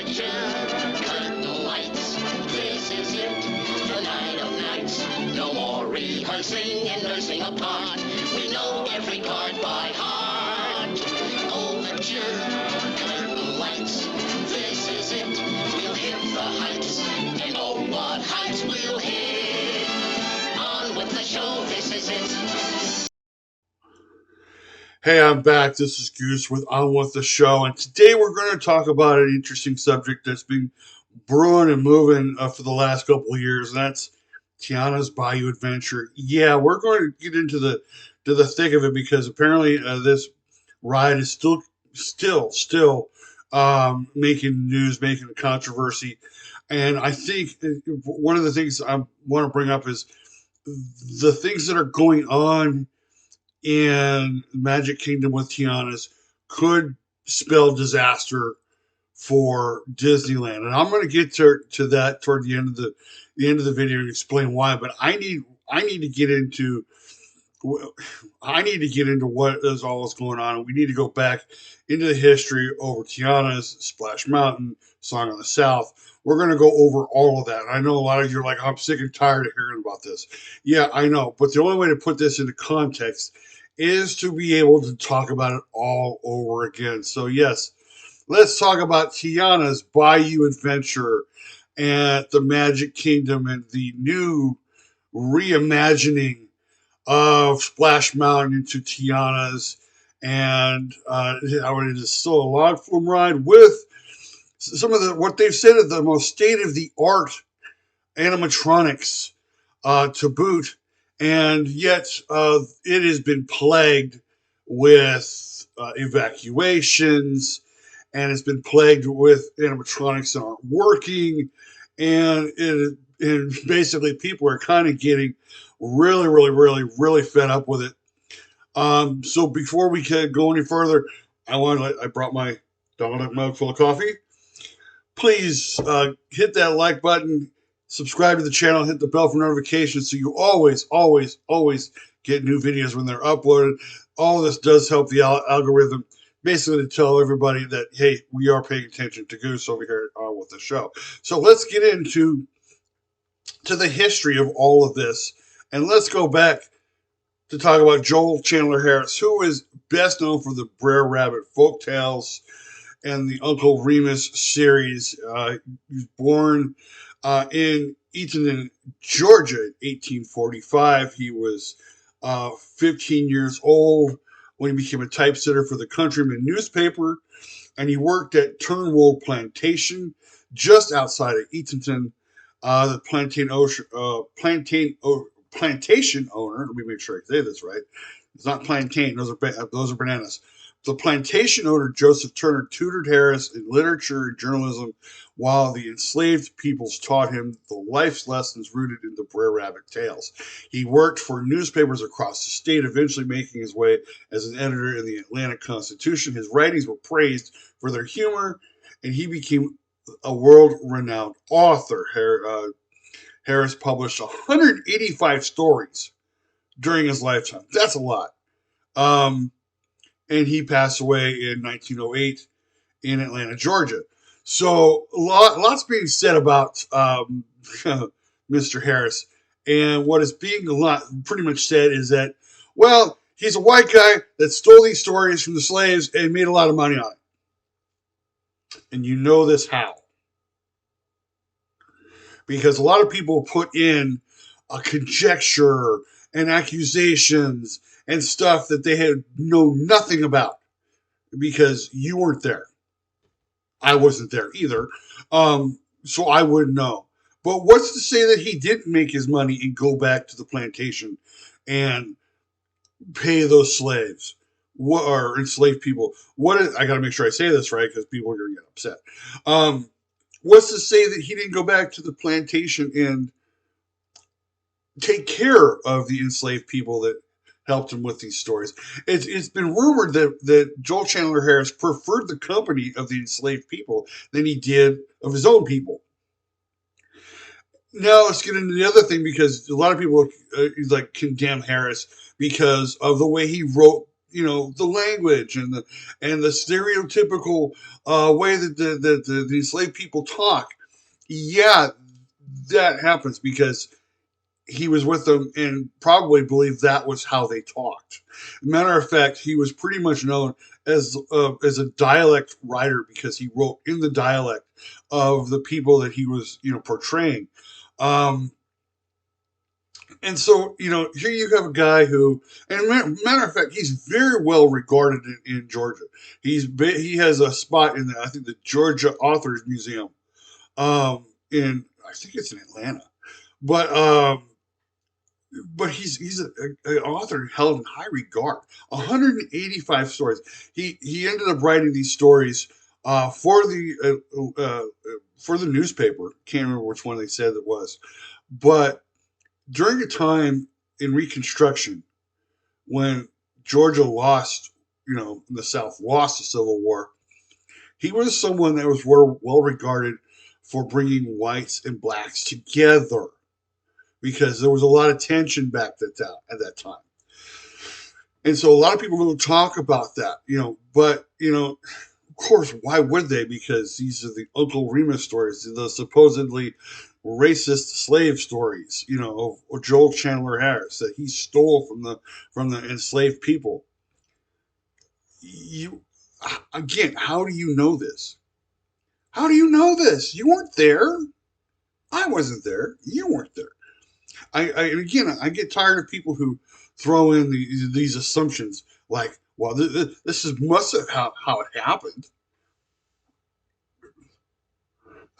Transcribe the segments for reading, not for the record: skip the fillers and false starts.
picture, curtain lights. This is it, the night of nights. No more rehearsing and nursing apart. We know every part by heart. Overture, curtain lights. This is it, we'll hit the heights. And oh, what heights we'll hit. On with the show, this is it. Hey, I'm back. This is Goose with On With the Show, and today we're going to talk about an interesting subject that's been brewing and moving for the last couple of years, and that's Tiana'S Bayou Adventure. Yeah, we're going to get into the thick of it because apparently this ride is still making news, making controversy, and I think one of the things I want to bring up is the things that are going on in Magic Kingdom with Tiana's could spell disaster for Disneyland, and I'm going to get to that toward the end of the video and explain why. But I need to get into what is all that's going on, and we need to go back into the history over Tiana's, Splash Mountain, Song of the South. We're going to go over all of that. And I know a lot of you are like, I'm sick and tired of hearing about this. Yeah, I know. But the only way to put this into context is to be able to talk about it all over again. So, yes, let's talk about Tiana's Bayou Adventure at the Magic Kingdom and the new reimagining of Splash Mountain into Tiana's. And it is still a log flume ride with some of what they've said are the most state of the art animatronics to boot, and yet it has been plagued with evacuations, and it's been plagued with animatronics that aren't working, and basically people are kind of getting really fed up with it. So before we can go any further, I brought my Dominic mug full of coffee. Please hit that like button, subscribe to the channel, hit the bell for notifications so you always get new videos when they're uploaded. All this does help the algorithm, basically to tell everybody that, hey, we are paying attention to Goose over here with the show. So let's get into the history of all of this, and let's go back to talk about Joel Chandler Harris, who is best known for the Brer Rabbit folktales and the Uncle Remus series. He was born in Eatonton, Georgia in 1845. He was 15 years old when he became a typesetter for the Countryman newspaper, and he worked at Turnwold Plantation just outside of Eatonton. The plantation owner, let me make sure I say this right. It's not plantain, those are bananas. The plantation owner, Joseph Turner, tutored Harris in literature and journalism while the enslaved peoples taught him the life lessons rooted in the Brer Rabbit tales. He worked for newspapers across the state, eventually making his way as an editor in the Atlanta Constitution. His writings were praised for their humor, and he became a world-renowned author. Harris published 185 stories during his lifetime. That's a lot. And he passed away in 1908 in Atlanta, Georgia. So lots being said about Mr. Harris. And what is being pretty much said is that, well, he's a white guy that stole these stories from the slaves and made a lot of money on it. And you know this how. Because a lot of people put in a conjecture and accusations and stuff that they had know nothing about because you weren't there. I wasn't there either. So I wouldn't know. But what's to say that he didn't make his money and go back to the plantation and pay those slaves or enslaved people? I got to make sure I say this right because people are going to get upset. What's to say that he didn't go back to the plantation and take care of the enslaved people that helped him with these stories? It's been rumored that Joel Chandler Harris preferred the company of the enslaved people than he did of his own people. Now let's get into the other thing, because a lot of people condemn Harris because of the way he wrote the language and the stereotypical way that the enslaved people talk. Yeah, that happens because he was with them and probably believed that was how they talked. Matter of fact, he was pretty much known as a dialect writer because he wrote in the dialect of the people that he was portraying. Um, and so, here you have a guy who, and matter of fact, he's very well regarded in Georgia. He has a spot in I think the Georgia Authors Museum, I think it's in Atlanta, but he's an author held in high regard. 185 stories. He ended up writing these stories for the newspaper. Can't remember which one they said it was, but during a time in Reconstruction when Georgia lost, the South lost the Civil War, he was someone that was well regarded for bringing whites and blacks together because there was a lot of tension back at that time. And so a lot of people don't talk about that, but, of course, why would they? Because these are the Uncle Remus stories, the supposedly racist slave stories, of Joel Chandler Harris that he stole from the enslaved people. You again, how do you know this? How do you know this? You weren't there. I wasn't there. You weren't there. And again, I get tired of people who throw in these assumptions like, well, this is must have how it happened.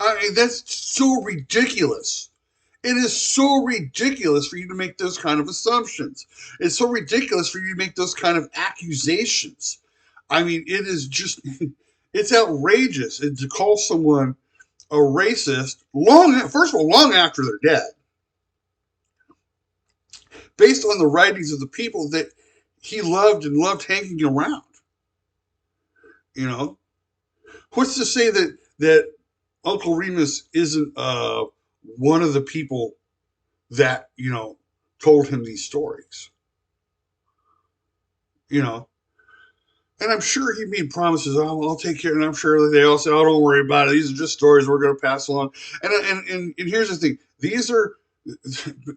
I mean, that's so ridiculous. It is so ridiculous for you to make those kind of assumptions. It's so ridiculous for you to make those kind of accusations. I mean, it is just, it's outrageous. And to call someone a racist first of all, long after they're dead, based on the writings of the people that he loved and loved hanging around. What's to say that Uncle Remus isn't one of the people that told him these stories? And I'm sure he made promises. Oh, I'll take care, and I'm sure that they all said, "Oh, don't worry about it. These are just stories we're going to pass along." And here's the thing: these are.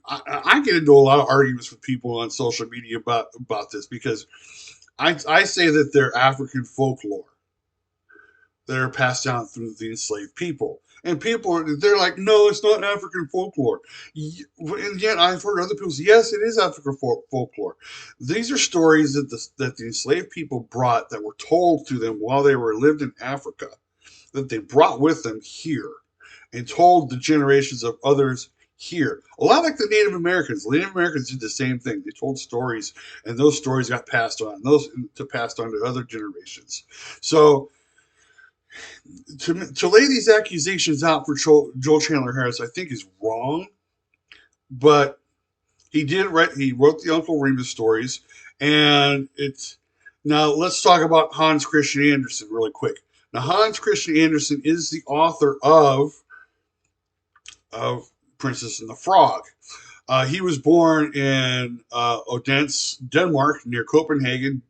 I get into a lot of arguments with people on social media about this because I say that they're African folklore that are passed down through the enslaved people. And they're like, no, it's not African folklore. And yet I've heard other people say, yes, it is African folklore. These are stories that the enslaved people brought that were told to them while they lived in Africa, that they brought with them here and told the generations of others here. A lot like the Native Americans. The Native Americans did the same thing. They told stories, and those stories got passed on. Passed on to other generations. So to lay these accusations out for Joel Chandler Harris, I think is wrong. But he wrote the Uncle Remus stories, and now let's talk about Hans Christian Andersen really quick. Now Hans Christian Andersen is the author of Princess and the Frog. He was born in Odense, Denmark, near Copenhagen.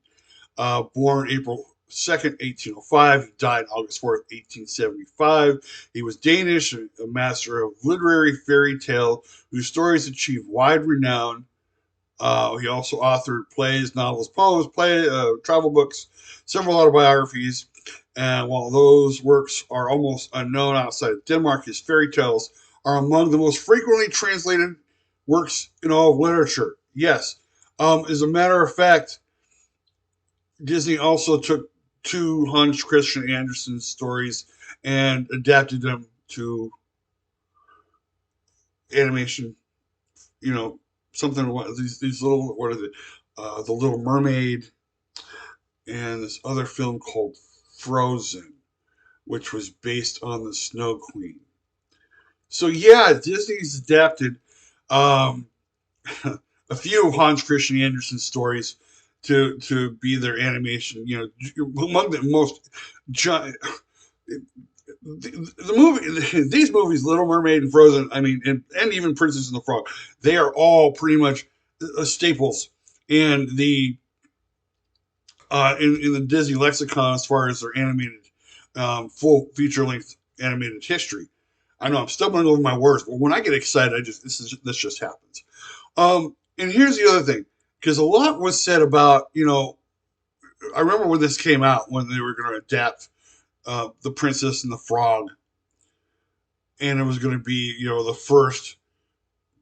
Born April 2nd, 1805. He died August 4th, 1875. He was Danish, a master of literary fairy tale whose stories achieved wide renown. He also authored plays, novels, poems, travel books, several autobiographies. And while those works are almost unknown outside of Denmark, his fairy tales are among the most frequently translated works in all of literature. Yes. As a matter of fact, Disney also took two Hans Christian Andersen stories and adapted them to animation. Something these little, what are they? The Little Mermaid, and this other film called Frozen, which was based on the Snow Queen. So yeah, Disney's adapted a few of Hans Christian Andersen's stories to be their animation. Among the most the movie, these movies, Little Mermaid and Frozen, I mean, and even Princess and the Frog, they are all pretty much staples in the in the Disney lexicon as far as their animated, full feature length animated history. I know I'm stumbling over my words, but when I get excited, this just happens. And here's the other thing, because a lot was said about, I remember when this came out, when they were going to adapt The Princess and the Frog, and it was going to be, the first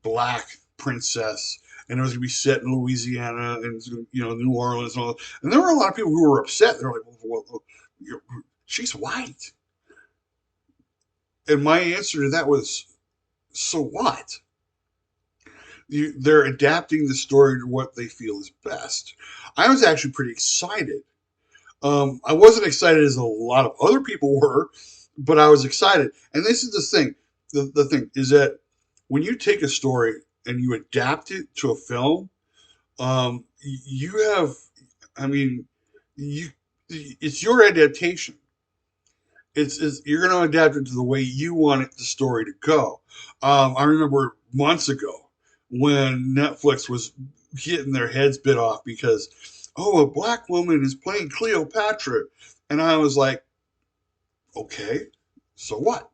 black princess, and it was going to be set in Louisiana and New Orleans and all that. And there were a lot of people who were upset. They were like, well, she's white. And my answer to that was, so what? They're adapting the story to what they feel is best. I was actually pretty excited. I wasn't excited as a lot of other people were, but I was excited. And this is the thing. The thing is that when you take a story and you adapt it to a film, you have, I mean, it's your adaptation. It's you're going to adapt it to the way you want the story to go. I remember months ago when Netflix was getting their heads bit off because, oh, a black woman is playing Cleopatra, and I was like, okay, so what?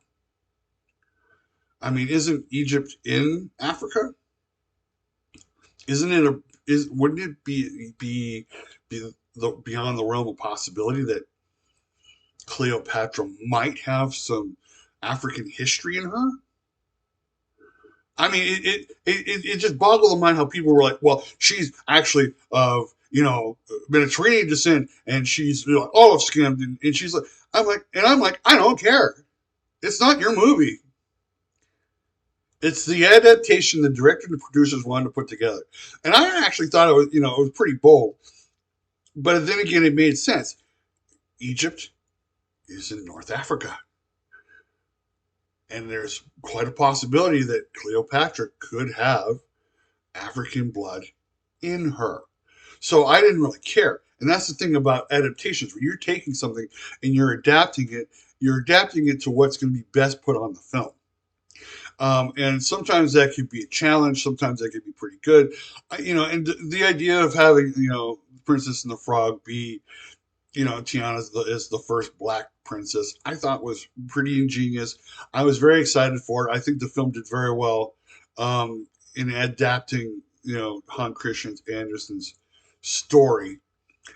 I mean, isn't Egypt in Africa? Isn't it wouldn't it be beyond the realm of possibility that Cleopatra might have some African history in her? I mean, it just boggled the mind how people were like, well, she's actually of, Mediterranean descent, and she's, olive skinned, and she's like, I'm like, I don't care. It's not your movie. It's the adaptation the director and the producers wanted to put together. And I actually thought it was pretty bold. But then again, it made sense. Egypt is in North Africa. And there's quite a possibility that Cleopatra could have African blood in her. So I didn't really care. And that's the thing about adaptations. When you're taking something and you're adapting it to what's going to be best put on the film. And sometimes that could be a challenge. Sometimes that could be pretty good. And the idea of having, Princess and the Frog be, Tiana is the first black princess, I thought was pretty ingenious. I was very excited for it. I think the film did very well in adapting, Hans Christian Andersen's story.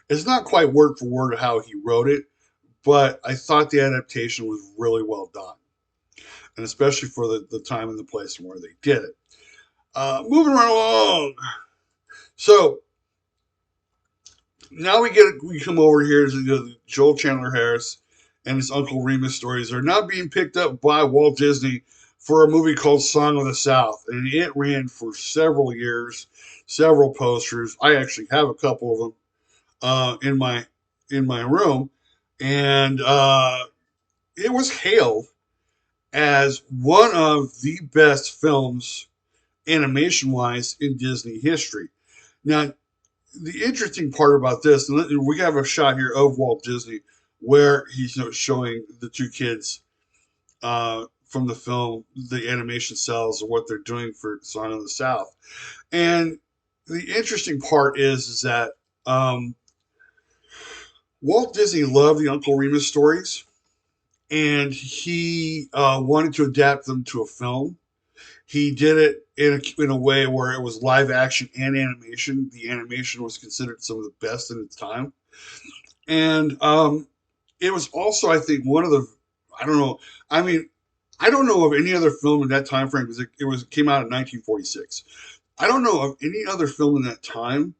It's not quite word for word how he wrote it, but I thought the adaptation was really well done. And especially for the time and the place and where they did it. Moving right along. So now we come over here to Joel Chandler Harris and his Uncle Remus Stories are now being picked up by Walt Disney for a movie called Song of the South, and it ran for several years, several posters. I actually have a couple of them in my room, and it was hailed as one of the best films, animation wise, in Disney history. Now, the interesting part about this, and we have a shot here of Walt Disney where he's showing the two kids from the film, the animation cells, and what they're doing for Song of the South. And the interesting part is that Walt Disney loved the Uncle Remus stories, and he wanted to adapt them to a film. He did it in a way where it was live action and animation. The animation was considered some of the best in its time. And it was also, I think, one of the, I don't know, I mean, I don't know of any other film in that time frame because it came out in 1946. I don't know of any other film in that time,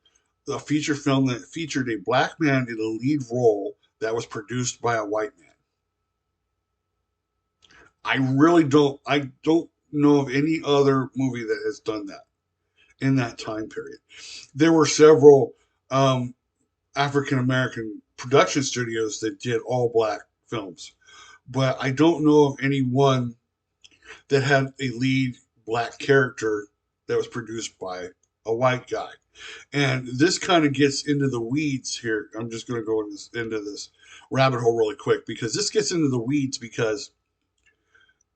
a feature film that featured a black man in a lead role that was produced by a white man. I don't know of any other movie that has done that in that time period. There were several African American production studios that did all black films, but I don't know of any one that had a lead black character that was produced by a white guy. And this kind of gets into the weeds here. I'm just going to go into this rabbit hole really quick because this gets into the weeds because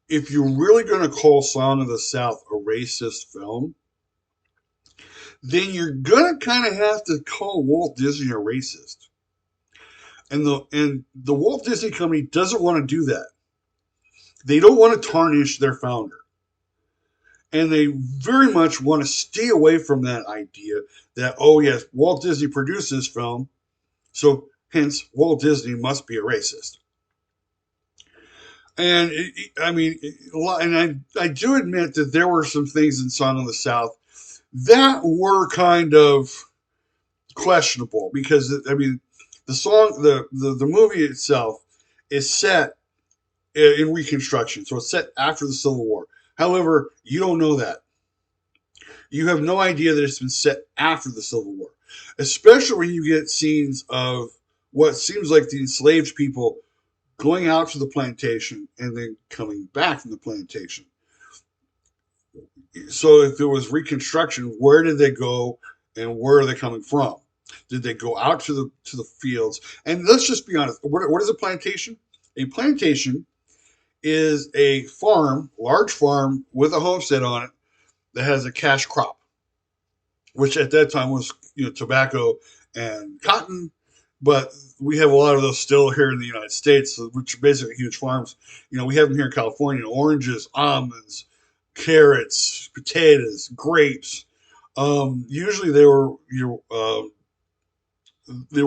if you're really going to call Song of the South a racist film, then you're going to kind of have to call Walt Disney a racist. And the Walt Disney Company doesn't want to do that. They don't want to tarnish their founder, and they very much want to stay away from that idea that, oh yes, Walt Disney produced this film, so hence Walt Disney must be a racist. And I mean, and I do admit that there were some things in Song of the South that were kind of questionable because I mean, the movie itself is set in Reconstruction, so it's set after the Civil War. However, you don't know that. You have no idea that it's been set after the Civil War, especially when you get scenes of what seems like the enslaved people going out to the plantation and then coming back from the plantation. So if there was Reconstruction, where did they go and where are they coming from? Did they go out to the fields? And let's just be honest. What is a plantation? A plantation is a farm, large farm with a homestead on it that has a cash crop, which at that time was tobacco and cotton. But we have a lot of those still here in the United States, which are basically huge farms. We have them here in California: oranges, almonds, carrots, potatoes, grapes. Usually they were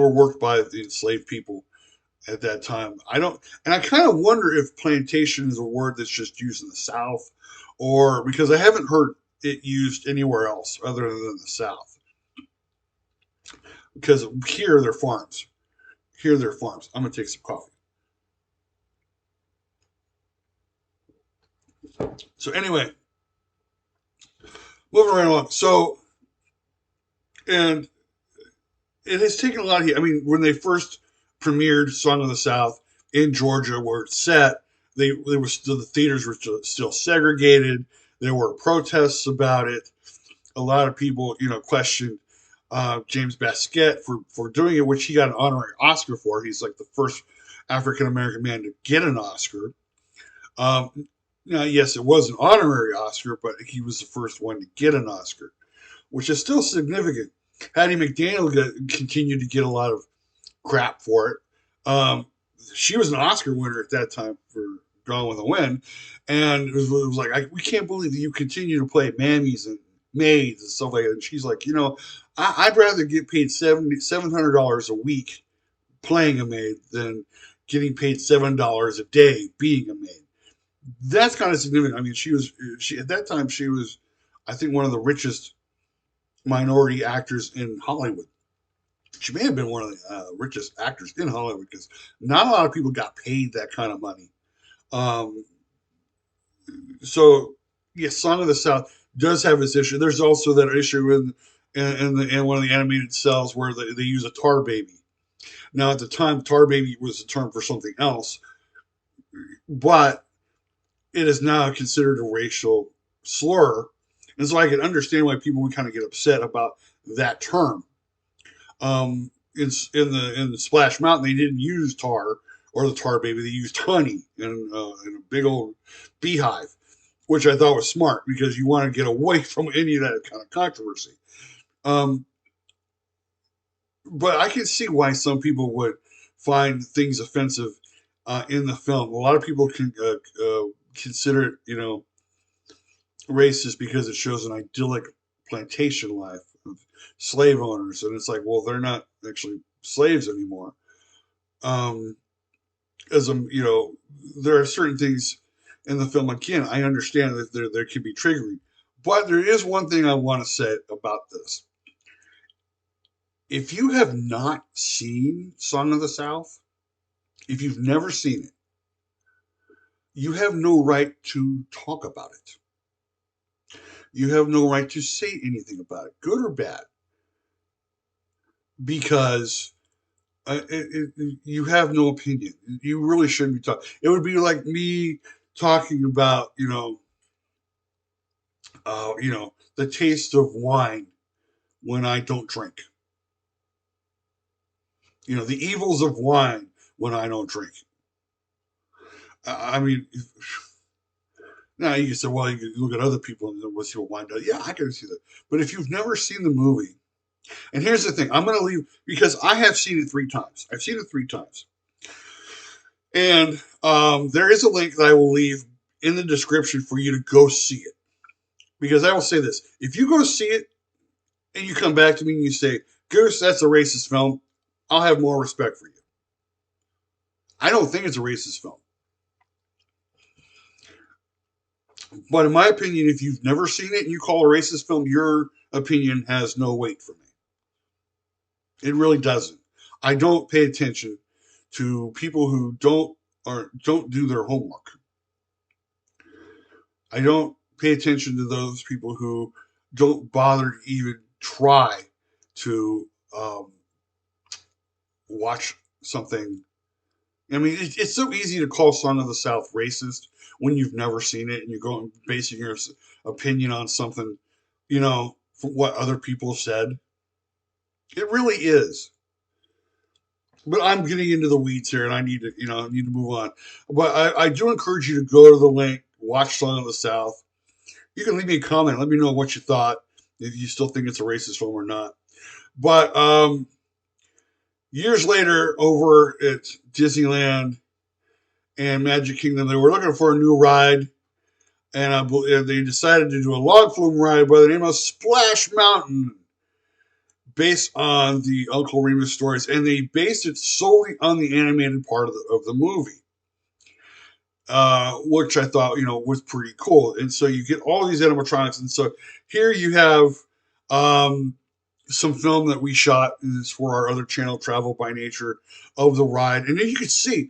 worked by the enslaved people at that time. I kind of wonder if plantation is a word that's just used in the South, or because I haven't heard it used anywhere else other than the South. Because here they're farms. Here they're farms. I'm gonna take some coffee. So anyway, moving right along. So and it has taken a lot of. I mean, when they first premiered Song of the South in Georgia, where it's set, they were still the theaters were still segregated. There were protests about it. A lot of people, questioned James Baskett for doing it, which he got an honorary Oscar for. He's like the first African American man to get an Oscar. Yes, it was an honorary Oscar, but he was the first one to get an Oscar, which is still significant. Hattie McDaniel continued to get a lot of crap for it. Um, she was an Oscar winner at that time for Gone with the Wind, and it was like, we can't believe that you continue to play mammies and maids and stuff like that. And she's like, I'd rather get paid $700 a week playing a maid than getting paid $7 a day being a maid. That's kind of significant. I mean, she at that time she was, I think, one of the richest minority actors in Hollywood. She may have been one of the richest actors in Hollywood because not a lot of people got paid that kind of money. Um, so, yes, Song of the South does have this issue. There's also that issue in one of the animated cells where they use a tar baby. Now, at the time, tar baby was a term for something else, but it is now considered a racial slur. And so I can understand why people would kind of get upset about that term. In the Splash Mountain, they didn't use tar or the tar baby. They used honey in a big old beehive, which I thought was smart because you want to get away from any of that kind of controversy. Um, but I can see why some people would find things offensive in the film. A lot of people can consider it, racist because it shows an idyllic plantation life of slave owners, and it's like, well, they're not actually slaves anymore. Um, as there are certain things in the film. Again, I understand that there can be triggering, but there is one thing I want to say about this. If you have not seen Song of the South, if you've never seen it, you have no right to talk about it. You have no right to say anything about it, good or bad, because you have no opinion. You really shouldn't be talking. It would be like me talking about, the taste of wine when I don't drink. The evils of wine when I don't drink. I mean, now you can say, well, you can look at other people and see what wine does. Yeah, I can see that. But if you've never seen the movie, And here's the thing: I'm going to leave because I have seen it 3 times. I've seen it 3 times, and there is a link that I will leave in the description for you to go see it. Because I will say this: if you go see it and you come back to me and you say, "Goose, that's a racist film," I'll have more respect for you. I don't think it's a racist film. But in my opinion, if you've never seen it and you call a racist film, your opinion has no weight for me. It really doesn't. I don't pay attention to people who don't do their homework. I don't pay attention to those people who don't bother to even try to watch something. I mean, it's so easy to call Son of the South racist when you've never seen it and you're going basing your opinion on something, from what other people said. It really is. But I'm getting into the weeds here, and I need to move on. But I do encourage you to go to the link, watch Son of the South. You can leave me a comment. Let me know what you thought, if you still think it's a racist film or not. But years later, over at Disneyland and Magic Kingdom, they were looking for a new ride, and they decided to do a log flume ride by the name of Splash Mountain, based on the Uncle Remus stories, and they based it solely on the animated part of the movie, which I thought was pretty cool. And so you get all these animatronics, and so here you have um, some film that we shot is for our other channel, Travel by Nature, of the ride, and then you can see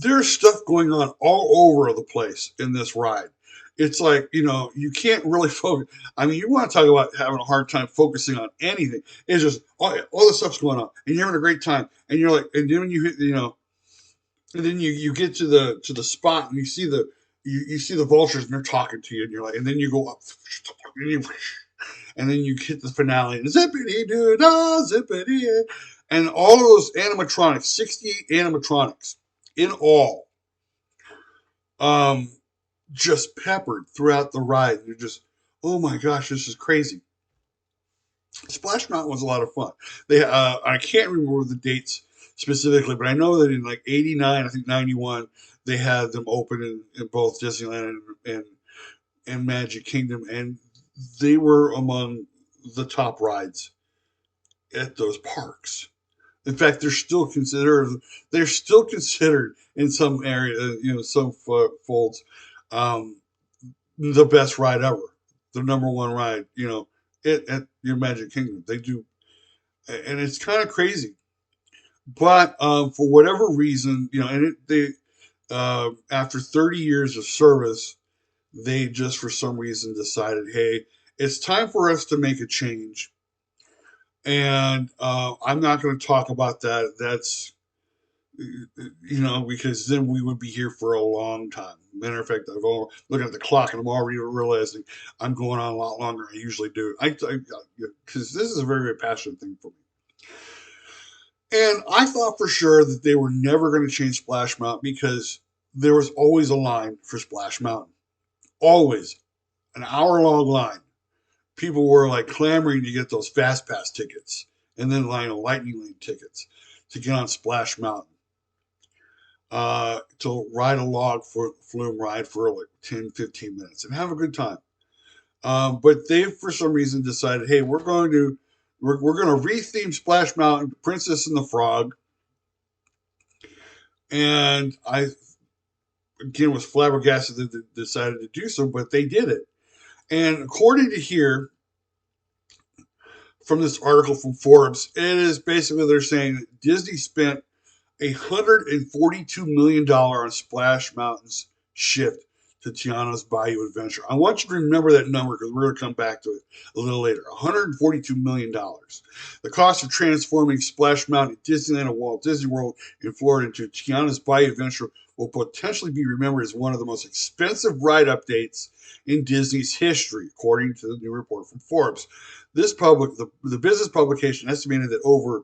there's stuff going on all over the place in this ride. It's like, you can't really focus. I mean, you want to talk about having a hard time focusing on anything. It's just all this stuff's going on, and you're having a great time, and you're like, and then when you hit, and then you get to the spot, and you see the vultures, and they're talking to you, and you're like, and then you go up, and then you hit the finale, and zippity doo dah, zippity, and all of those animatronics, 68 animatronics in all, um, just peppered throughout the ride. You're just, oh my gosh, this is crazy. Splash Mountain was a lot of fun. I can't remember the dates specifically, but I know that in like '89, I think '91, they had them open in both Disneyland and Magic Kingdom, and they were among the top rides at those parks. In fact, they're still considered in some area, some folds, um, the best ride ever, the number one ride, at your Magic Kingdom. They do, and it's kind of crazy. But for whatever reason, and after 30 years of service, they just for some reason decided, hey, it's time for us to make a change. And I'm not going to talk about that. That's because then we would be here for a long time. Matter of fact, I've all looking at the clock and I'm already realizing I'm going on a lot longer than I usually do. Because this is a very, very passionate thing for me. And I thought for sure that they were never going to change Splash Mountain because there was always a line for Splash Mountain. Always. An hour-long line. People were like clamoring to get those Fast Pass tickets and then Lightning Lane tickets to get on Splash Mountain. To ride a log flume ride for like 10, 15 minutes and have a good time. But they, for some reason, decided, hey, we're going to retheme Splash Mountain, Princess and the Frog. And I, again, was flabbergasted that they decided to do so, but they did it. And according to here, from this article from Forbes, it is basically they're saying that Disney spent $142 million on Splash Mountain's shift to Tiana'S Bayou Adventure. I want you to remember that number because we're going to come back to it a little later. $142 million. The cost of transforming Splash Mountain at Disneyland and Walt Disney World in Florida into Tiana'S Bayou Adventure will potentially be remembered as one of the most expensive ride updates in Disney's history, according to the new report from Forbes. The business publication estimated that over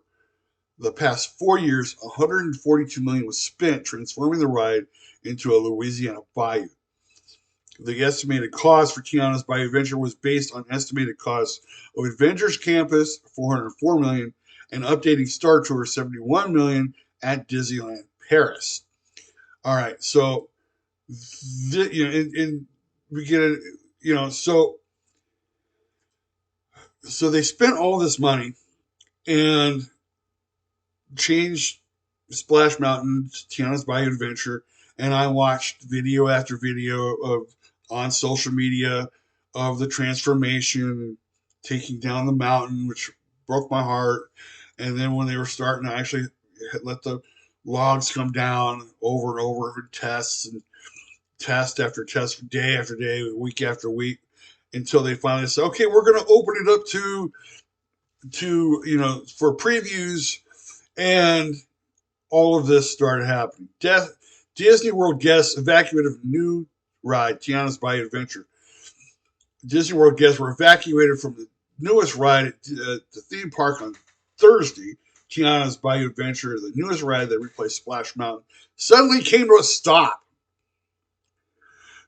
the past 4 years, $142 million was spent transforming the ride into a Louisiana bayou. The estimated cost for Tiana's Bayou Adventure was based on estimated costs of Adventures Campus, $404 million, and updating Star Tour, $71 million at Disneyland Paris. All right, so we get it, so they spent all this money and changed Splash Mountain to Tiana's Bayou Adventure, and I watched video after video of on social media of the transformation, taking down the mountain, which broke my heart. And then when they were starting to actually let the logs come down over and over for tests and test after test, day after day, week after week, until they finally said, "Okay, we're going to open it up to for previews," and all of this started happening. Disney World guests evacuated from new ride, Tiana's Bayou Adventure. Disney World guests were evacuated from the newest ride at the theme park on Thursday. Tiana's Bayou Adventure, the newest ride that replaced Splash Mountain, suddenly came to a stop.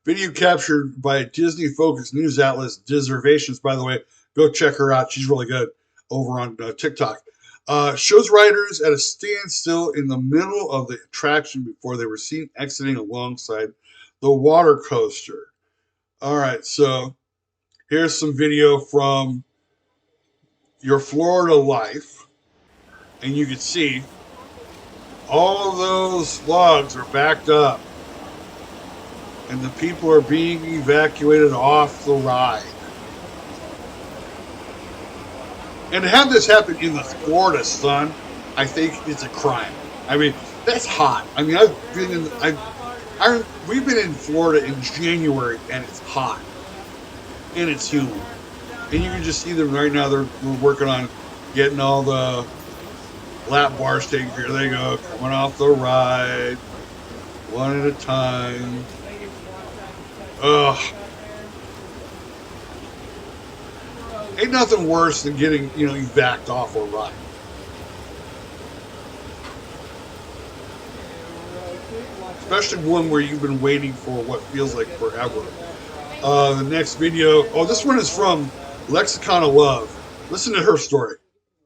Video captured by Disney-focused news outlet Deservations. By the way, go check her out. She's really good over on TikTok. Shows riders at a standstill in the middle of the attraction before they were seen exiting alongside the water coaster. All right, so here's some video from your Florida life, and you can see all of those logs are backed up, and the people are being evacuated off the ride. And to have this happen in the Florida sun, I think it's a crime. I mean, that's hot. I mean, we've been in Florida in January, and it's hot, and it's humid, and you can just see them right now. They're working on getting all the lap bars taken care of. There they go, coming off the ride, one at a time. Ugh. Ain't nothing worse than getting, evac off a ride. Especially one where you've been waiting for what feels like forever. The next video, this one is from Lexicon of Love. Listen to her story.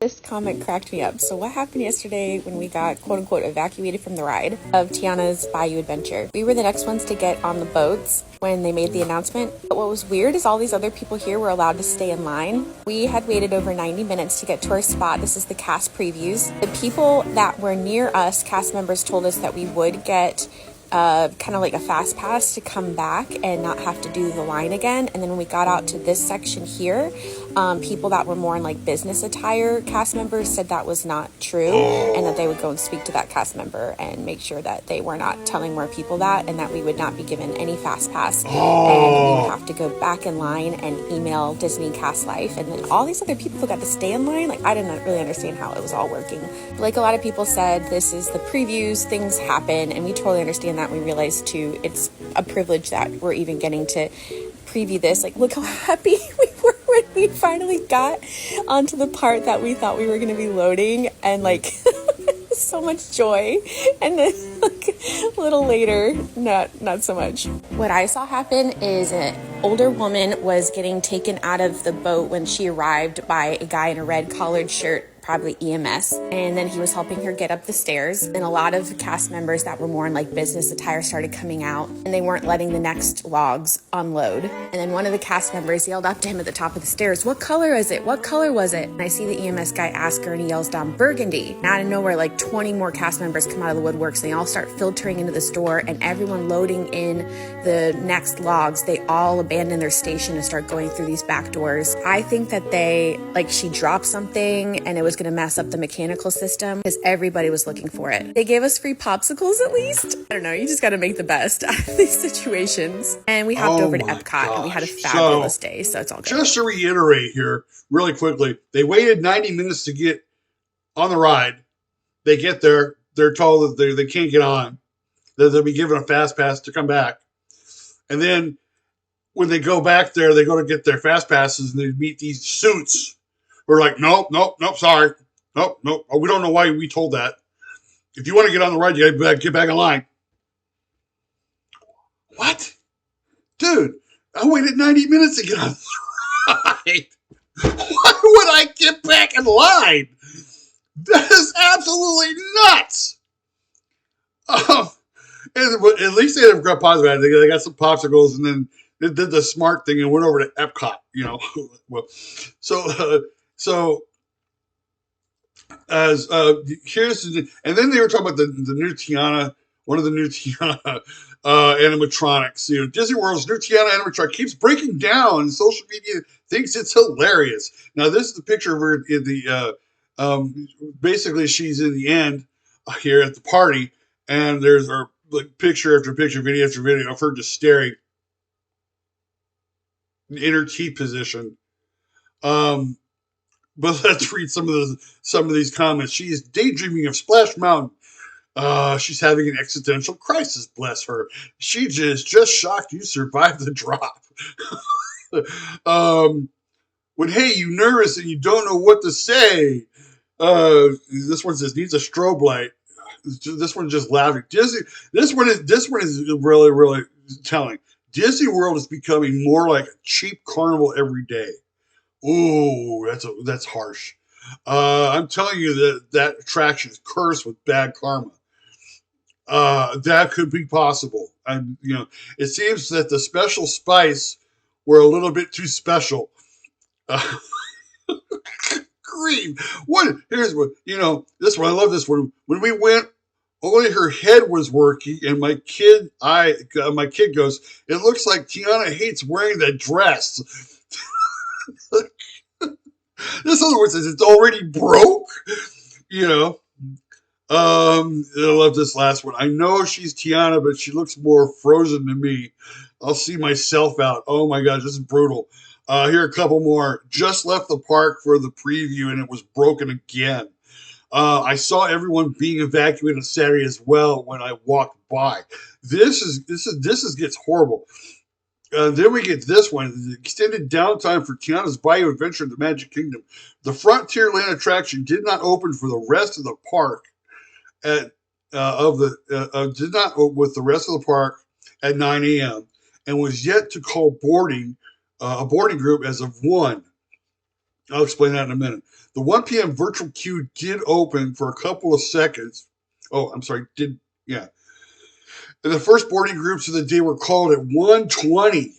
This comment cracked me up. So what happened yesterday when we got quote-unquote evacuated from the ride of Tiana's Bayou Adventure? We were the next ones to get on the boats when they made the announcement. But what was weird is all these other people here were allowed to stay in line. We had waited over 90 minutes to get to our spot. This is the cast previews. The people that were near us, cast members, told us that we would get kind of like a fast pass to come back and not have to do the line again. And then when we got out to this section here, people that were more in like business attire, cast members, said that was not true, and that they would go and speak to that cast member and make sure that they were not telling more people that, and that we would not be given any fast pass, and we would have to go back in line and email Disney Cast Life. And then all these other people who got to stay in line, like, I didn't really understand how it was all working. Like a lot of people said, this is the previews, things happen, and we totally understand that. We realize too, it's a privilege that we're even getting to preview this. Like, look how happy we were when we finally got onto the part that we thought we were going to be loading, and like so much joy. And then like a little later, not so much. What I saw happen is an older woman was getting taken out of the boat when she arrived by a guy in a red collared shirt, probably EMS, and then he was helping her get up the stairs, and a lot of cast members that were more in like business attire started coming out, and they weren't letting the next logs unload. And then one of the cast members yelled up to him at the top of the stairs, "What color is it? What color was it?" And I see the EMS guy ask her, and he yells down, "Burgundy." And out of nowhere, like 20 more cast members come out of the woodworks, and they all start filtering into the store, and everyone loading in the next logs, they all abandon their station and start going through these back doors. I think that she dropped something, and it was going to mess up the mechanical system because everybody was looking for it. They gave us free popsicles at least. I don't know, you just got to make the best out of these situations. And we hopped over to Epcot, and we had a fabulous day, so it's all good. Just to reiterate here really quickly, they waited 90 minutes to get on the ride. They get there, they're told that they can't get on, that they'll be given a fast pass to come back. And then when they go back there, they go to get their fast passes, and they meet these suits. We're like, nope, sorry. Nope. Oh, we don't know why we told that. If you want to get on the ride, you got to get back in line. What? Dude, I waited 90 minutes to get on the ride. Why would I get back in line? That is absolutely nuts. Um, and at least they have got positive. They got some popsicles, and then they did the smart thing and went over to Epcot. Well, so so as here's and then they were talking about the new Tiana, one of the new Tiana animatronics. Disney World's new Tiana animatronic keeps breaking down. Social media thinks it's hilarious. Now this is the picture of her in the basically she's in the end here at the party, and there's her picture after picture, video after video of her just staring in her T position. But let's read some of these comments. She is daydreaming of Splash Mountain. She's having an existential crisis, bless her. She just shocked you survived the drop. When hey, you nervous and you don't know what to say. This one says needs a strobe light. This one's just laughing. This one is really, really telling. Disney World is becoming more like a cheap carnival every day. Ooh, that's harsh. I'm telling you that attraction is cursed with bad karma. That could be possible. It seems that the special spice were a little bit too special. Green. What? Here's what. This one. I love this one. When we went, only her head was working, and my kid goes, "It looks like Tiana hates wearing that dress." This other one says it's already broke. I love this last one. I know she's Tiana, but she looks more frozen to me. I'll see myself out. Oh my gosh, this is brutal. Here are a couple more. Just left the park for the preview, and it was broken again. I saw everyone being evacuated on Saturday as well when I walked by. This gets horrible. Then we get this one, the extended downtime for Tiana'S Bayou Adventure in the Magic Kingdom. The Frontierland attraction did not open for the rest of the park did not open with the rest of the park at 9 a.m. and was yet to call a boarding group as of 1. I'll explain that in a minute. The 1 p.m. virtual queue did open for a couple of seconds. Oh, I'm sorry. Yeah. And the first boarding groups of the day were called at 1:20.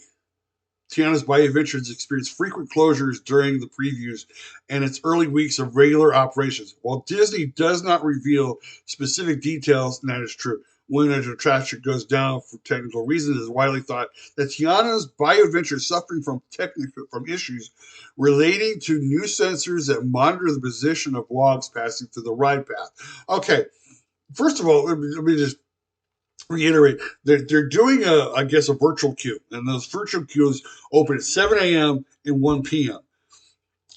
Tiana'S Bayou Adventures experienced frequent closures during the previews and its early weeks of regular operations. While Disney does not reveal specific details, and that is true, when an attraction goes down for technical reasons, it is widely thought that Tiana'S Bayou Adventure is suffering from issues relating to new sensors that monitor the position of logs passing through the ride path. Okay, first of all, let me just reiterate, they're doing a virtual queue, and those virtual queues open at 7 a.m. and 1 p.m.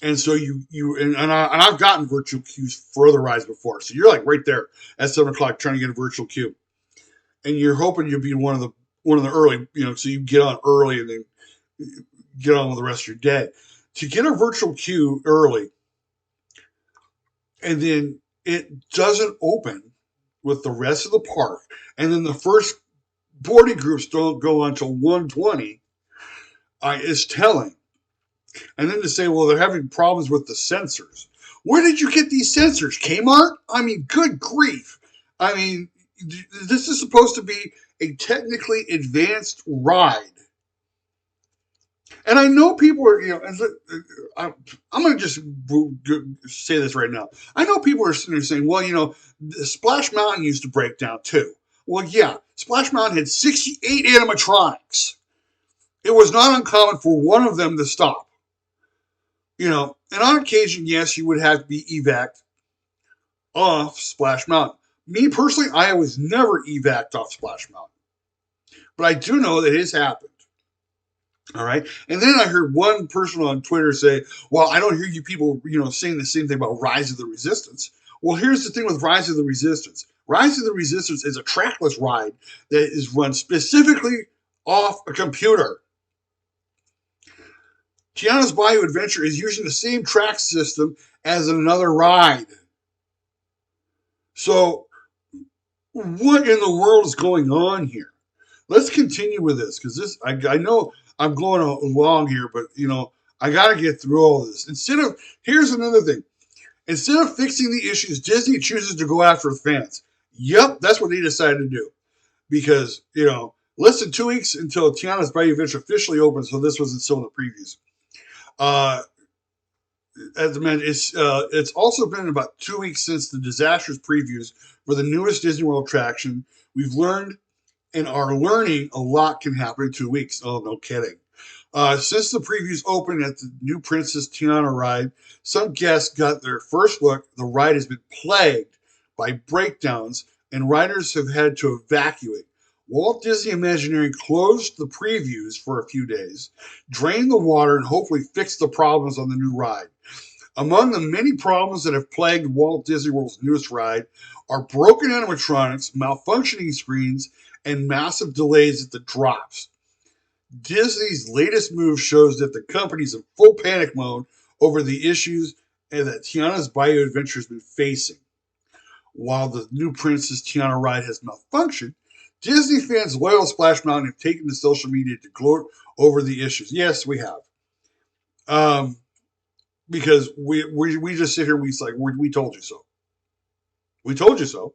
And so I've gotten virtual queues for other rides before, so you're like right there at 7 o'clock trying to get a virtual queue, and you're hoping you'll be one of the early, so you get on early and then get on with the rest of your day. To get a virtual queue early, and then it doesn't open with the rest of the park, and then the first boarding groups don't go until 1:20, is telling. And then to say, well, they're having problems with the sensors. Where did you get these sensors? Kmart? I mean, good grief. I mean, this is supposed to be a technically advanced ride. And I know people are, I'm going to just say this right now. I know people are sitting there saying, well, Splash Mountain used to break down too. Well, yeah, Splash Mountain had 68 animatronics. It was not uncommon for one of them to stop. And on occasion, yes, you would have to be evac'd off Splash Mountain. Me personally, I was never evac'd off Splash Mountain. But I do know that it has happened. All right. And then I heard one person on Twitter say, well, I don't hear you people, saying the same thing about Rise of the Resistance. Well, here's the thing with Rise of the Resistance. Rise of the Resistance is a trackless ride that is run specifically off a computer. Tiana'S Bayou Adventure is using the same track system as another ride. So what in the world is going on here? let's continue with this because I know I'm going along here, but I got to get through all this. Here's another thing. Instead of fixing the issues, Disney chooses to go after fans. Yep, that's what they decided to do because less than 2 weeks until Tiana's Bayou Adventure officially opened, so this wasn't still in the previews. As I mentioned, it's also been about 2 weeks since the disastrous previews for the newest Disney World attraction. We've learned and are learning a lot can happen in 2 weeks. Oh, no kidding. Since the previews opened at the new Princess Tiana ride, some guests got their first look. The ride has been plagued by breakdowns, and riders have had to evacuate. Walt Disney Imagineering closed the previews for a few days, drained the water, and hopefully fixed the problems on the new ride. Among the many problems that have plagued Walt Disney World's newest ride are broken animatronics, malfunctioning screens, and massive delays at the drops. Disney's latest move shows that the company's in full panic mode over the issues and that Tiana's Bayou Adventure has been facing. While the new Princess Tiana ride has malfunctioned, Disney fans loyal to Splash Mountain have taken to social media to gloat over the issues. Yes, we have. Because we just sit here and we told you so. We told you so.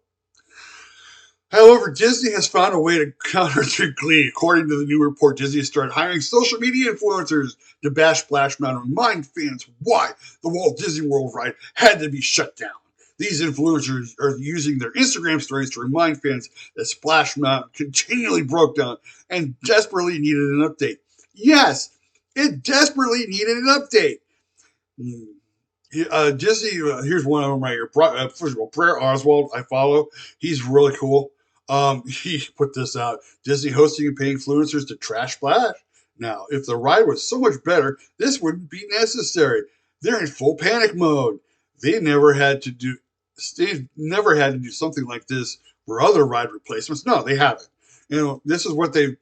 However, Disney has found a way to counter their glee. According to the new report, Disney has started hiring social media influencers to bash Splash Mountain and remind fans why the Walt Disney World ride had to be shut down. These influencers are using their Instagram stories to remind fans that Splash Mountain continually broke down and desperately needed an update. Yes, it desperately needed an update. Disney, here's one of them right here. First of all, Brer Oswald, I follow. He's really cool. He put this out. Disney hosting and paying influencers to trash Splash. Now, if the ride was so much better, this wouldn't be necessary. They're in full panic mode. They never had to do. They've never had to do something like this for other ride replacements. No, they haven't. This is what they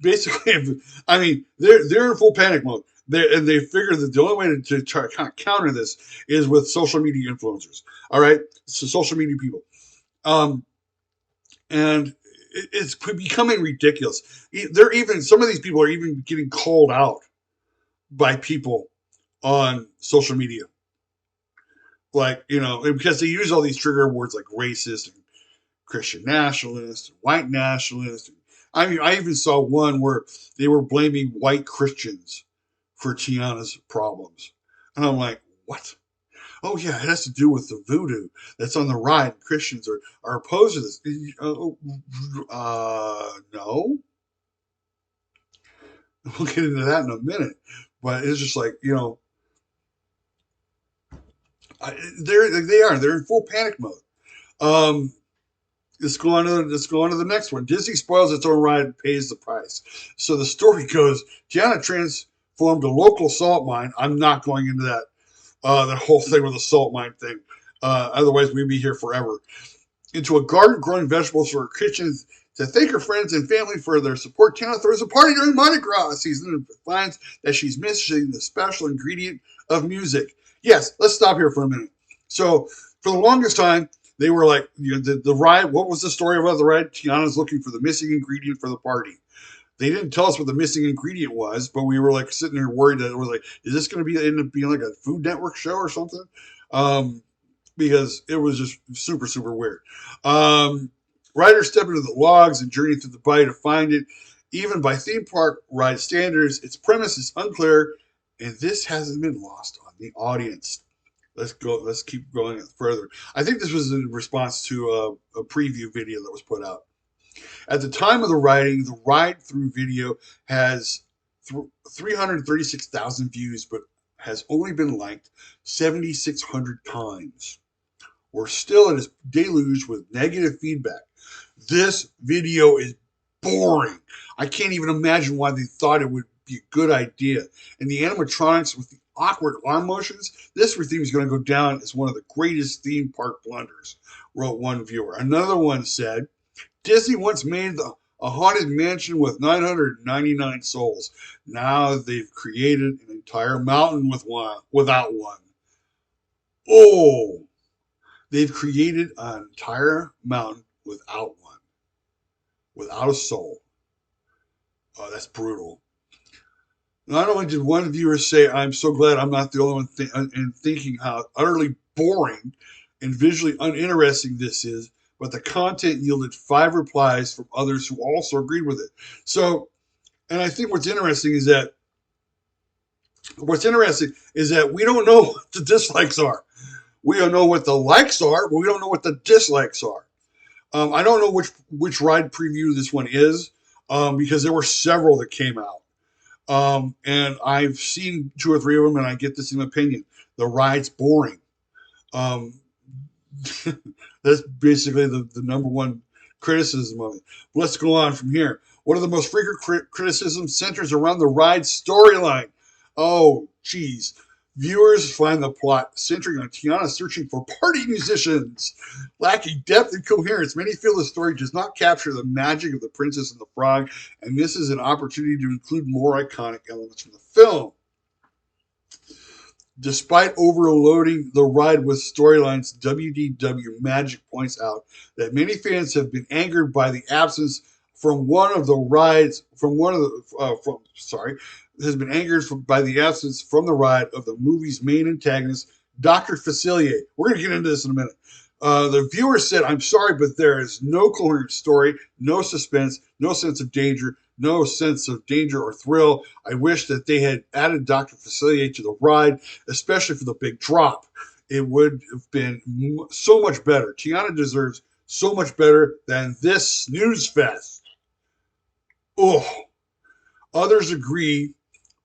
basically. I mean, they're in full panic mode. They figured that the only way to try to kind of counter this is with social media influencers. All right, so social media people. And it's becoming ridiculous. Some of these people are even getting called out by people on social media, because they use all these trigger words like racist and Christian nationalist, and white nationalist. I mean, I even saw one where they were blaming white Christians for Tiana's problems, and I'm like, what? Oh yeah, it has to do with the voodoo that's on the ride. Christians are opposed to this. No. We'll get into that in a minute. But it's just like, they're in full panic mode. Let's go on to the next one. Disney spoils its own ride and pays the price. So the story goes, Tiana transformed a local salt mine. I'm not going into that whole thing with the salt mine thing. Otherwise, we'd be here forever. Into a garden growing vegetables for her kitchen. To thank her friends and family for their support, Tiana throws a party during Mardi Gras season and finds that she's missing the special ingredient of music. Yes, let's stop here for a minute. So, for the longest time, they were like, the ride, what was the story about the ride? Tiana's looking for the missing ingredient for the party. They didn't tell us what the missing ingredient was, but we were like sitting there worried that it was like, is this going to end up being like a Food Network show or something? Because it was just super, super weird. Riders step into the logs and journey through the bayou to find it. Even by theme park ride standards, its premise is unclear, and this hasn't been lost on the audience. Let's go. Let's keep going further. I think this was in response to a preview video that was put out. At the time of the writing, the ride-through video has 336,000 views, but has only been liked 7,600 times. We're still in a deluge with negative feedback. This video is boring. I can't even imagine why they thought it would be a good idea. And the animatronics with the awkward arm motions, this theme is going to go down as one of the greatest theme park blunders, wrote one viewer. Another one said, Disney once made a haunted mansion with 999 souls. Now they've created an entire mountain without one. Oh, they've created an entire mountain without one, without a soul. Oh, that's brutal. Not only did one viewer say, "I'm so glad I'm not the only one in thinking how utterly boring and visually uninteresting this is," but the content yielded 5 replies from others who also agreed with it. So, and I think what's interesting is that we don't know what the dislikes are. We don't know what the likes are, but we don't know what the dislikes are. I don't know which ride preview this one is, because there were several that came out. And I've seen 2 or 3 of them, and I get the same opinion. The ride's boring. Um, that's basically the number one criticism of it. Let's go on from here. One of the most frequent criticisms centers around the ride's storyline. Oh, geez. Viewers find the plot centering on Tiana searching for party musicians. Lacking depth and coherence, many feel the story does not capture the magic of the Princess and the Frog, and this is an opportunity to include more iconic elements from the film. Despite overloading the ride with storylines, WDW Magic points out that many fans have been angered by the absence from one of the rides has been angered by the absence from the ride of the movie's main antagonist, Dr. Facilier. We're going to get into this in a minute. The viewer said, "I'm sorry, but there is no coherent story, no suspense, no sense of danger, no sense of danger or thrill. I wish that they had added Dr. Facilier to the ride, especially for the big drop. It would have been so much better. Tiana deserves so much better than this snooze fest." Oh, others agree,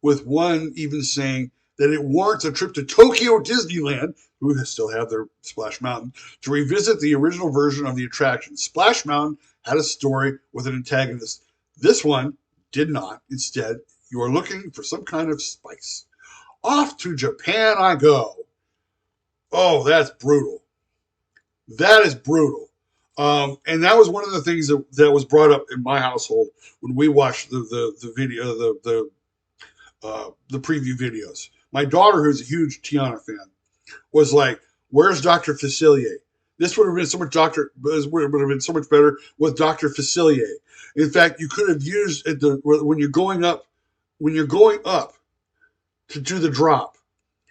with one even saying that it warrants a trip to Tokyo Disneyland, who still have their Splash Mountain, to revisit the original version of the attraction. Splash Mountain had a story with an antagonist. This one did not. Instead, you are looking for some kind of spice. Off to Japan I go. Oh, that's brutal. That is brutal. And that was one of the things that was brought up in my household when we watched the video, the preview videos. My daughter, who's a huge Tiana fan, was like, "Where's Dr. Facilier? This would have been so much better with Dr. Facilier." In fact, you could have used it when you're going up to do the drop.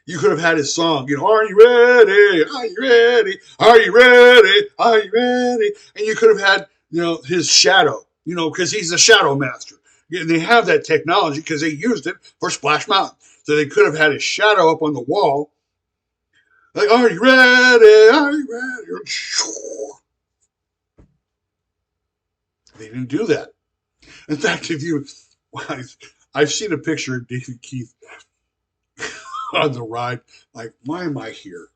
You could have had his song, "Are you ready? Are you ready? Are you ready? Are you ready?" And you could have had, his shadow, because he's a shadow master. Yeah, they have that technology because they used it for Splash Mountain. So they could have had his shadow up on the wall. Like, "Are you ready? Are you ready?" They didn't do that. In fact, I've seen a picture of David Keith on the ride. Like, why am I here?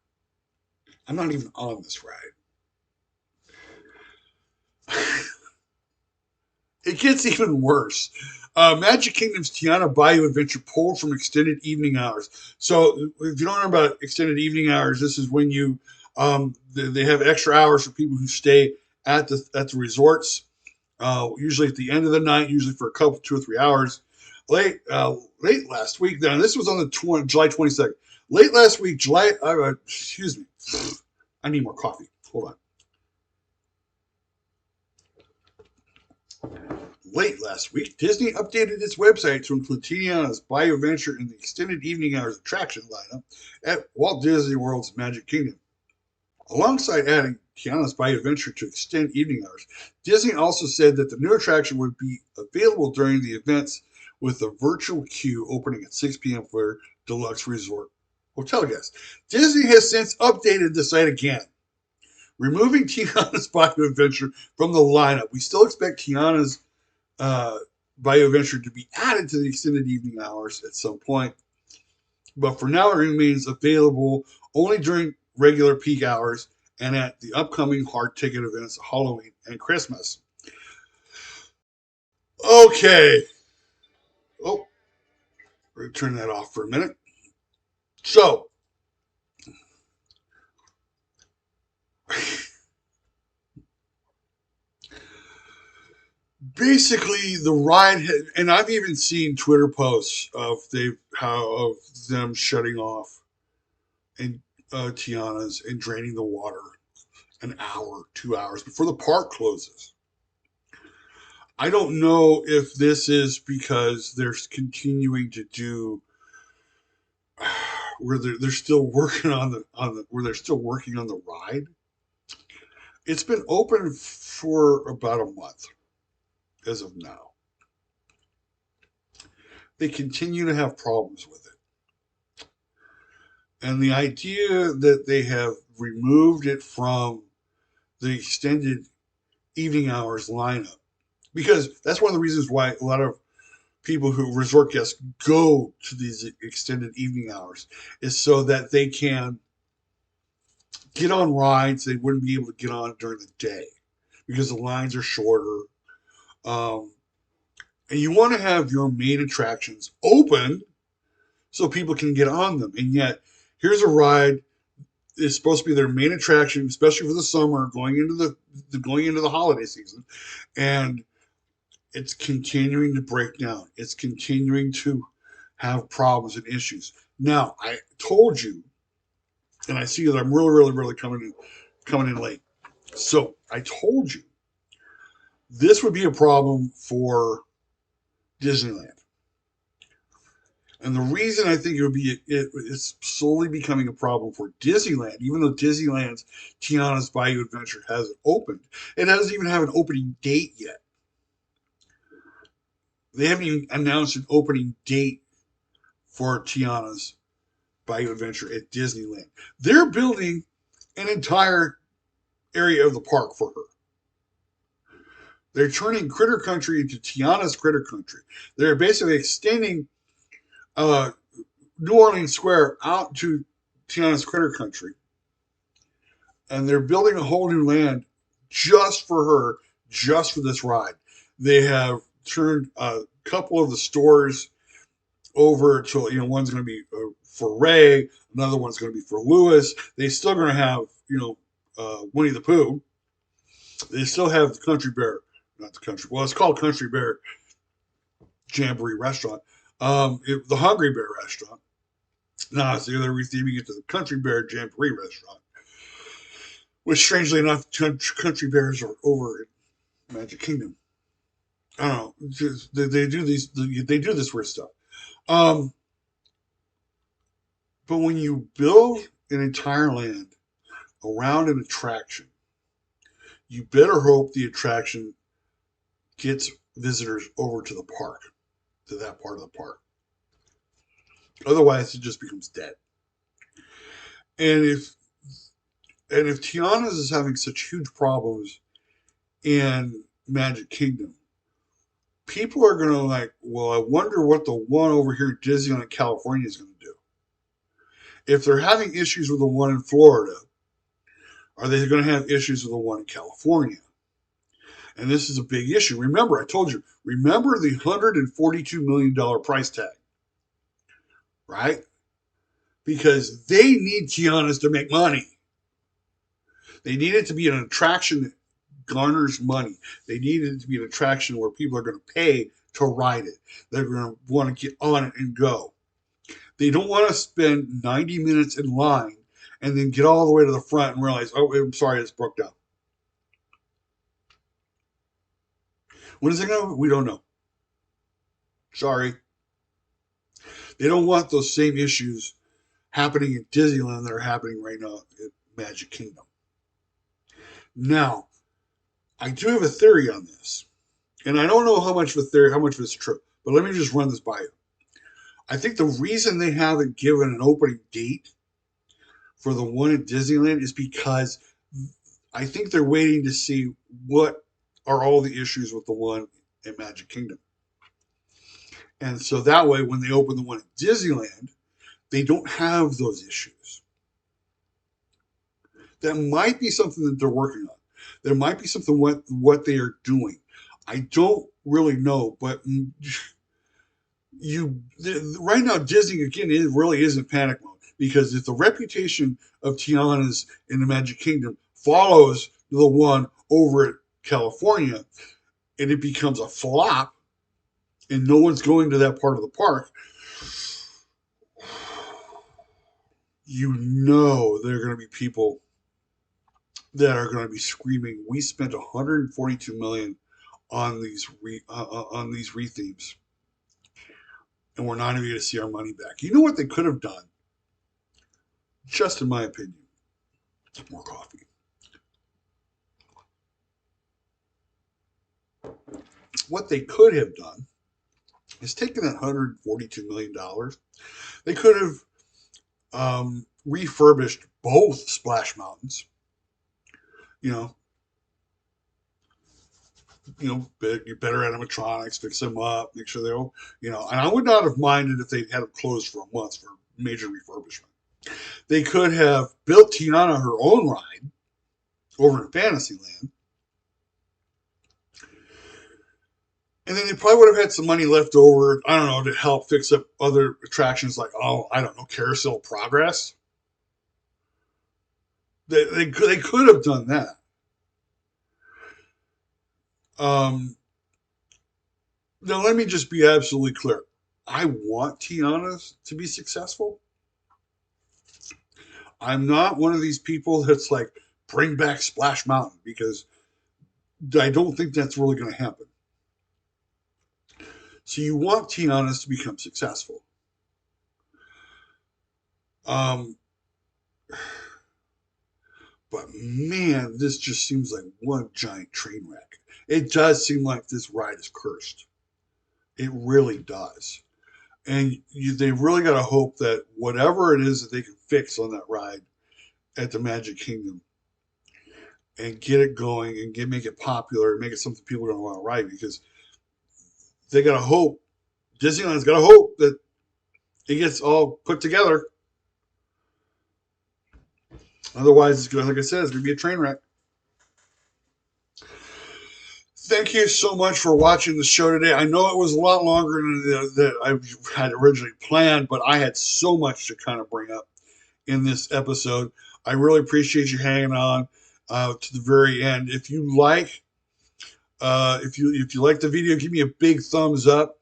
I'm not even on this ride. It gets even worse. Magic Kingdom's Tiana'S Bayou Adventure pulled from extended evening hours. So, if you don't know about extended evening hours, this is when they have extra hours for people who stay at the resorts. Usually at the end of the night, usually for 2 or 3 hours. Late last week. Now this was on the July 22nd. Late last week, excuse me. I need more coffee. Hold on. Late last week, Disney updated its website to include Tiana's Bayou Adventure in the extended evening hours attraction lineup at Walt Disney World's Magic Kingdom. Alongside adding Tiana's Bayou Adventure to extend evening hours, Disney also said that the new attraction would be available during the events, with the virtual queue opening at 6 p.m. for deluxe resort hotel guests. Disney has since updated the site again, removing Tiana's Bayou Adventure from the lineup. We still expect Tiana's Bayou Adventure to be added to the extended evening hours at some point, but for now it remains available only during regular peak hours and at the upcoming hard ticket events, Halloween and Christmas. Okay. Oh, we're going to turn that off for a minute. So, basically the ride and I've even seen Twitter posts of them shutting off and Tiana's and draining the water an hour, 2 hours before the park closes. I don't know if this is because they're continuing to do where they're still working on the where they're still working on the ride. It's been open for about a month as of now. They continue to have problems with it. And the idea that they have removed it from the extended evening hours lineup, because that's one of the reasons why a lot of people who resort guests go to these extended evening hours, is so that they can get on rides they wouldn't be able to get on during the day because the lines are shorter. Um, and you want to have your main attractions open so people can get on them. And yet, here's a ride. It's supposed to be their main attraction, especially for the summer, going into the holiday season, and it's continuing to break down. It's continuing to have problems and issues. Now, I told you, and I see that I'm really coming in late. So I told you this would be a problem for Disneyland. And the reason I think it's slowly becoming a problem for Disneyland, even though Disneyland's Tiana'S Bayou Adventure hasn't opened, it doesn't even have an opening date yet. They haven't even announced an opening date for Tiana's Bayou Adventure at Disneyland. They're building an entire area of the park for her. They're turning Critter Country into Tiana's Critter Country. They're basically extending uh, New Orleans Square out to Tiana's Critter Country, and they're building a whole new land just for her, just for this ride. They have turned a couple of the stores over to, one's going to be for Ray, another one's going to be for Lewis. They still going to have, Winnie the Pooh. They still have the Country Bear, not the Country. Well, it's called Country Bear Jamboree Restaurant. The Hungry Bear Restaurant. No, so they're retheming it to the Country Bear Jamboree Restaurant, which, strangely enough, Country Bears are over at Magic Kingdom. I don't know. They do they do this weird stuff. Um, but when you build an entire land around an attraction, you better hope the attraction gets visitors over to the park, to that part of the park. Otherwise, it just becomes dead. And if Tiana's is having such huge problems in Magic Kingdom, people are going to well, I wonder what the one over here in Disneyland, California is going to do. If they're having issues with the one in Florida, are they going to have issues with the one in California? And this is a big issue. Remember, I told you, remember the $142 million price tag, right? Because they need Tiana's to make money. They need it to be an attraction that garners money. They need it to be an attraction where people are going to pay to ride it. They're going to want to get on it and go. They don't want to spend 90 minutes in line and then get all the way to the front and realize, oh, I'm sorry, it's broke down. When is it going to? We don't know. Sorry. They don't want those same issues happening in Disneyland that are happening right now at Magic Kingdom. Now, I do have a theory on this, and I don't know how much of it's true, but let me just run this by you. I think the reason they haven't given an opening date for the one at Disneyland is because I think they're waiting to see what are all the issues with the one at Magic Kingdom. And so that way, when they open the one at Disneyland, they don't have those issues. That might be something that they're working on. There might be something what they are doing. I don't really know, but right now Disney again it really is in panic mode because if the reputation of Tiana's in the Magic Kingdom follows the one over at California and it becomes a flop and no one's going to that part of the park, there are going to be people that are going to be screaming, we spent $142 million on these rethemes, and we're not even going to see our money back. You know what they could have done? Just in my opinion, more coffee. What they could have done is taken that $142 million. They could have refurbished both Splash Mountains. You better animatronics, fix them up, make sure they're, and I would not have minded if they had them closed for a month for major refurbishment. They could have built Tiana her own ride over in Fantasyland. And then they probably would have had some money left over, I don't know, to help fix up other attractions like, Carousel Progress. They could have done that. Now, let me just be absolutely clear. I want Tiana's to be successful. I'm not one of these people that's like, bring back Splash Mountain, because I don't think that's really going to happen. So you want Tiana's to become successful. But man, this just seems like one giant train wreck. It does seem like this ride is cursed. It really does. And they really got to hope that whatever it is that they can fix on that ride at the Magic Kingdom and get it going and make it popular and make it something people are going to want to ride, because they got to hope, Disneyland's got to hope that it gets all put together. Otherwise, it's going, like I said, it's going to be a train wreck. Thank you so much for watching the show today. I know it was a lot longer than I had originally planned, but I had so much to kind of bring up in this episode. I really appreciate you hanging on to the very end. If you like, if you like the video, give me a big thumbs up.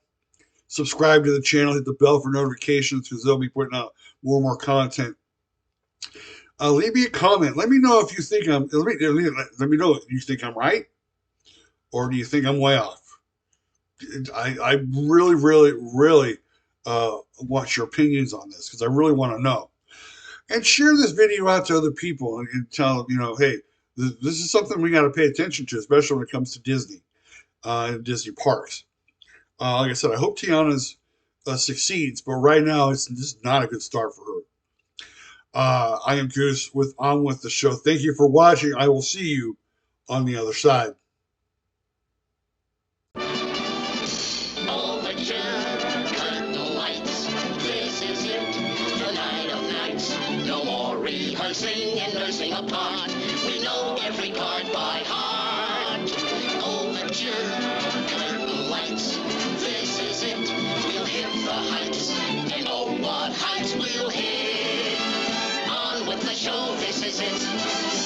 Subscribe to the channel. Hit the bell for notifications, because they'll be putting out more and more content. Leave me a comment. Let me know if you think let me know if you think I'm right, or do you think I'm way off? I really, really, really want your opinions on this, because I really want to know. And share this video out to other people and tell them, hey, this is something we got to pay attention to, especially when it comes to Disney and Disney parks. Like I said, I hope Tiana's succeeds, but right now this is not a good start for her. I am Goose on with the show. Thank you for watching. I will see you on the other side. Rehearsing and nursing a part. We know every card by heart. Overture, curtain lights. This is it. We'll hit the heights. And oh, what heights we'll hit. On with the show. This is it.